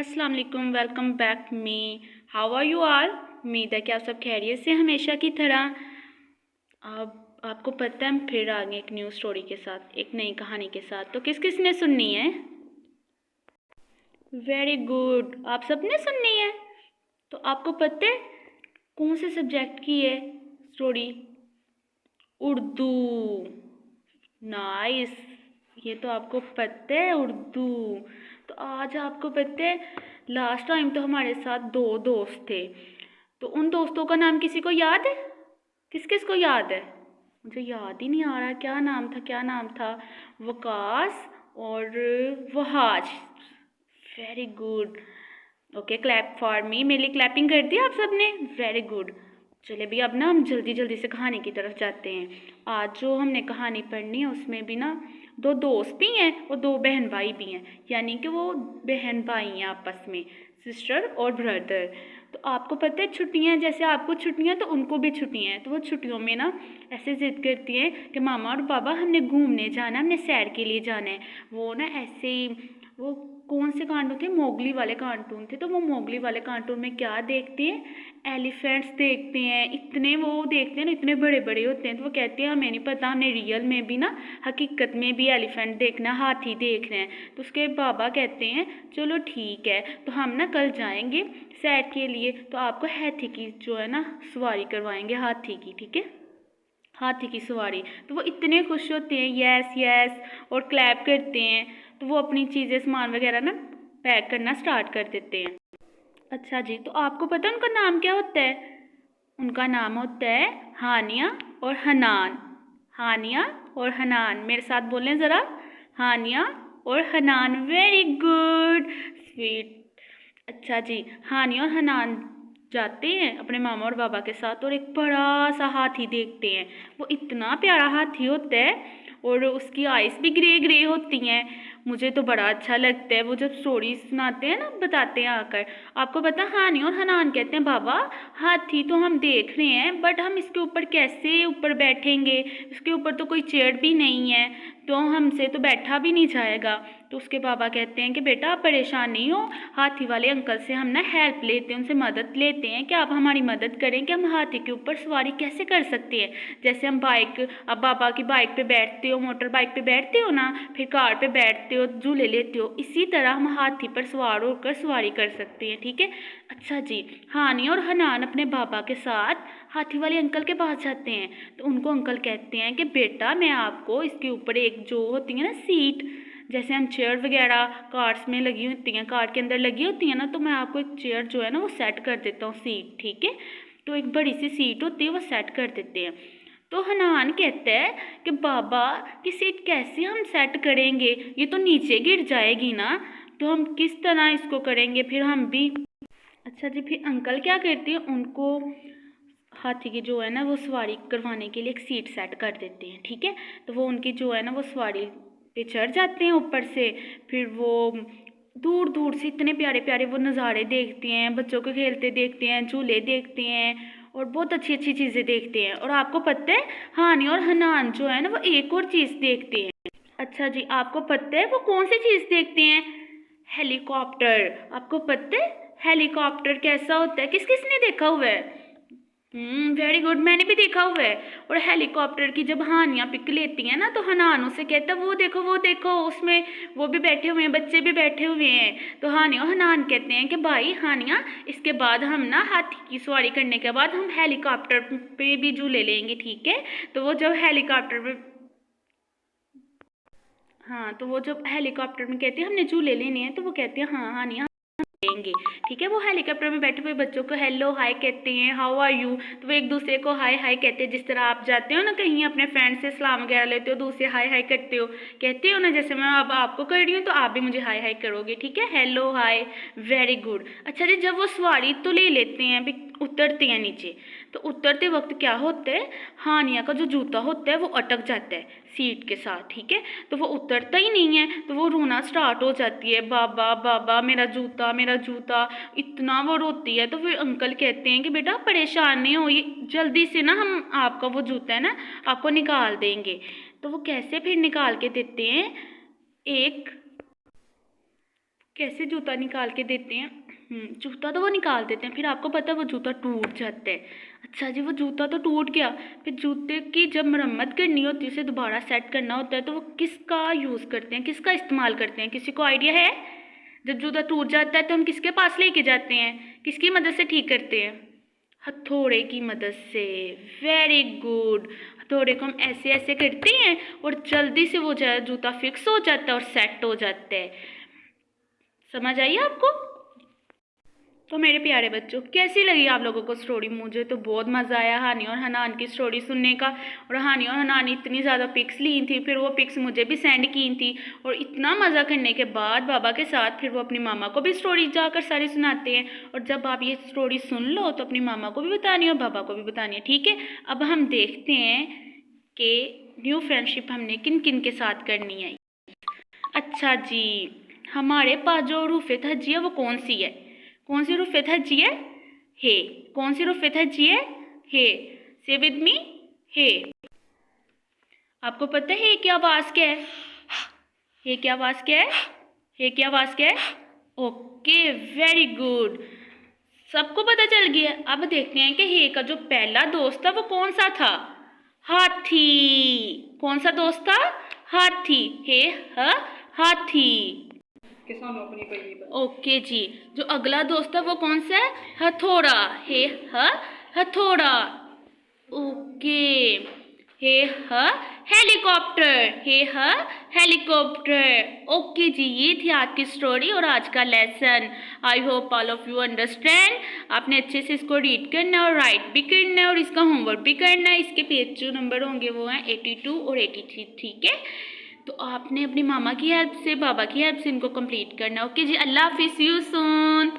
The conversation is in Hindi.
अस्सलाम वालेकुम, welcome back me. How are you all? उम्मीद है कि आप सब खैरियत से हमेशा की तरह। अब आपको पता है हम फिर आ गए एक न्यू स्टोरी के साथ, एक नई कहानी के साथ। तो किस किस ने सुननी है? वेरी गुड, आप सब ने सुननी है। तो आपको पता है कौन से सब्जेक्ट की है स्टोरी? उर्दू। नाइस, ये तो आपको पता है उर्दू। तो आज आपको पता है लास्ट टाइम तो हमारे साथ दो दोस्त थे, तो उन दोस्तों का नाम किसी को याद है? किस किस को याद है? मुझे याद ही नहीं आ रहा क्या नाम था, क्या नाम था। वकास और Wahaj. Very good. Okay, clap for me. मेरे लिए क्लैपिंग कर दी आप सबने? Very good. चले भी अब ना हम जल्दी जल्दी से कहानी की तरफ जाते हैं। आज जो हमने कहानी पढ़नी है उसमें भी ना दो दोस्त भी हैं और दो बहन भाई भी हैं, यानी कि वो बहन भाई हैं आपस में, सिस्टर और ब्रदर। तो आपको पता है छुट्टियां, जैसे आपको छुट्टियां तो उनको भी छुट्टियां हैं। तो वो छुट्टियों में ना ऐसे ज़िद करती हैं कि मामा और पापा हमने घूमने जाना, हमने सैर के लिए जाना है। वो ना ऐसे ही, वो कौन से कार्टून थे? मोगली वाले कार्टून थे। तो वो मोगली वाले कार्टून में क्या देखते हैं? एलिफेंट्स देखते हैं। इतने वो देखते हैं ना, इतने बड़े बड़े होते हैं। तो वो कहते हैं हमें नहीं पता, हमने रियल में भी ना, हकीकत में भी एलिफेंट देखना, हाथी देखना है। तो उसके बाबा कहते हैं चलो ठीक है, तो हम ना कल जाएंगे सैर के लिए, तो आपको हाथी की जो है ना सवारी करवाएंगे, हाथी की, ठीक है? हाथी की सवारी। तो वो इतने खुश होते हैं, यस यस, और क्लैप करते हैं। तो वो अपनी चीज़ें, सामान वगैरह ना पैक करना स्टार्ट कर देते हैं। अच्छा जी, तो आपको पता है उनका नाम क्या होता है? उनका नाम होता है हानिया और हनान। हानिया और हनान, मेरे साथ बोलें ज़रा। हानिया और हनान। Very good, sweet. अच्छा जी, हानिया और हनान जाते हैं अपने मामा और बाबा के साथ और एक बड़ा सा हाथी देखते हैं। वो इतना प्यारा हाथी होता है और उसकी आइज़ भी ग्रे ग्रे होती हैं। मुझे तो बड़ा अच्छा लगता है वो जब स्टोरी सुनाते हैं ना, बताते हैं आकर। आपको पता, हानि और हनान कहते हैं बाबा हाथी तो हम देख रहे हैं, बट हम इसके ऊपर कैसे ऊपर बैठेंगे? इसके ऊपर तो कोई चेयर भी नहीं है, तो हमसे तो बैठा भी नहीं जाएगा। तो उसके बाबा कहते हैं कि बेटा आप परेशान नहीं हो, हाथी वाले अंकल से हम ना हेल्प लेते हैं, उनसे मदद लेते हैं कि आप हमारी मदद करें कि हम हाथी के ऊपर सवारी कैसे कर सकते हैं। जैसे हम बाइक, अब बाबा की बाइक पे बैठते हो, मोटर बाइक पे बैठते हो ना, फिर कार पे बैठते हो, झूले लेते हो, इसी तरह हम हाथी पर सवार होकर सवारी कर सकते हैं, ठीक है? अच्छा जी, हानि और हनान अपने बाबा के साथ हाथी वाले अंकल के पास जाते हैं। तो उनको अंकल कहते हैं कि बेटा मैं आपको इसके ऊपर एक जो होती है ना सीट, जैसे हम चेयर वगैरह कार्स में लगी होती हैं, कार के अंदर लगी होती हैं ना, तो मैं आपको एक चेयर जो है ना वो सेट कर देता हूँ, सीट, ठीक है? तो एक बड़ी सी सीट होती है, वो सेट कर देते हैं। तो हनान कहता है कि बाबा कि सीट कैसे हम सेट करेंगे, ये तो नीचे गिर जाएगी ना, तो हम किस तरह इसको करेंगे फिर हम भी। अच्छा जी, फिर अंकल क्या करते हैं, उनको हाथी की जो है ना वो सवारी करवाने के लिए एक सीट सेट कर देते हैं, ठीक है? तो वो उनकी जो है ना वो सवारी पे चढ़ जाते हैं ऊपर से। फिर वो दूर दूर से इतने प्यारे प्यारे वो नज़ारे देखते हैं, बच्चों को खेलते देखते हैं, झूले देखते हैं और बहुत अच्छी अच्छी चीज़ें देखते हैं। और आपको पता है हानि और हनान जो है ना वो एक और चीज़ देखते हैं। अच्छा जी, आपको पता है वो कौन सी चीज़ देखते हैं? हेलीकॉप्टर। आपको पता है हेलीकॉप्टर कैसा होता है? किस किस ने देखा हुआ है? वेरी गुड, मैंने भी देखा हुआ है। और हेलीकॉप्टर की जब हानियाँ पिक लेती हैं ना, तो हनान उसे कहता है वो देखो उसमें वो भी बैठे हुए हैं, बच्चे भी बैठे हुए हैं। तो हानिया और हनान कहते हैं कि भाई हानिया, इसके बाद हम ना हाथी की सवारी करने के बाद हम हेलीकॉप्टर पे भी झूले लेंगे, ठीक है? तो वो जब हेलीकॉप्टर पे, हाँ, तो वो जब हेलीकॉप्टर में कहते हैं हमने झूले लेने हैं, तो वो कहते हैं हाँ हानिया लेंगे, ठीक है? वो हेलीकॉप्टर में बैठे हुए बच्चों को हेलो हाय कहते हैं, हाउ आर यू। तो वो एक दूसरे को हाय हाय कहते हैं, जिस तरह आप जाते हो ना कहीं अपने फ्रेंड से सलाम वगैरह लेते हो, दूसरे हाय हाय करते हो, कहते हो ना, जैसे मैं अब आपको कर रही हूँ तो आप भी मुझे हाय हाय करोगे, ठीक है? Hello hi. Very good. अच्छा जी, जब वो सवारी तो ले लेते हैं, भी उतरते हैं नीचे, तो उतरते वक्त क्या होता है, हानिया का जो जूता होता है वो अटक जाता है सीट के साथ, ठीक है? तो वो उतरता ही नहीं है, तो वो रोना स्टार्ट हो जाती है, बाबा बाबा मेरा जूता मेरा जूता, इतना वो रोती है। तो फिर अंकल कहते हैं कि बेटा परेशान नहीं हो, ये जल्दी से ना हम आपका वो जूता है ना आपको निकाल देंगे। तो वो कैसे फिर निकाल के देते हैं, एक कैसे जूता निकाल के देते हैं। जूता तो वो निकाल देते हैं, फिर आपको पता है वो जूता टूट जाता है। अच्छा जी, वो जूता तो टूट गया, फिर जूते की जब मरम्मत करनी होती है, उसे दोबारा सेट करना होता है, तो वो किसका यूज़ करते हैं, किसका इस्तेमाल करते हैं, किसी को आइडिया है? जब जूता टूट जाता है तो हम किसके पास लेके जाते हैं, किसकी मदद से ठीक करते हैं? हथौड़े की मदद से। Very good. हथौड़े को हम ऐसे ऐसे करते हैं और जल्दी से वो जूता फिक्स हो जाता है और सेट हो जाता है। समझ आई आपको? तो मेरे प्यारे बच्चों, कैसी लगी आप लोगों को स्टोरी? मुझे तो बहुत मज़ा आया हानी और हनान की स्टोरी सुनने का। और हानी और हनान ने इतनी ज़्यादा पिक्स ली थी, फिर वो पिक्स मुझे भी सेंड की थी, और इतना मज़ा करने के बाद बाबा के साथ फिर वो अपनी मामा को भी स्टोरी जाकर सारी सुनाते हैं। और जब आप ये स्टोरी सुन लो तो अपनी मामा को भी बतानी है और बाबा को भी बतानी है, ठीक है? अब हम देखते हैं कि न्यू फ्रेंडशिप हमने किन किन के साथ करनी है। अच्छा जी, हमारे पास जो रूफ़त हजी है वो कौन सी है? कौन सी रूफ़त हजी है? हे। कौन सी रूफ़त हजी है? हे। से विद मी, हे। आपको पता है क्या आवाज़ क्या है? हे क्या आवाज़ क्या है? हे क्या आवाज़ क्या है? ओके, वेरी गुड, सबको पता चल गया। अब देखते हैं कि हे का जो पहला दोस्त था वो कौन सा था? हाथी। कौन सा दोस्त था? हाथी। हे हाथी। ओके जी, जो अगला दोस्त है वो कौन सा है? हथौड़ा। हे हथौड़ा। ओके। हे हेलीकॉप्टर। हे हेलीकॉप्टर। ओके जी, ये थी आज की स्टोरी और आज का lesson. I hope all of you understand. आपने अच्छे से इसको रीड करना है और राइट भी करना है और इसका होमवर्क भी करना है। इसके पेज जो नंबर होंगे वो हैं 82 और 83, ठीक है? तो आपने अपनी मामा की हेल्प से, बाबा की हेल्प से इनको कंप्लीट करना है। ओके जी, अल्लाह हाफिज़, सी यू सून।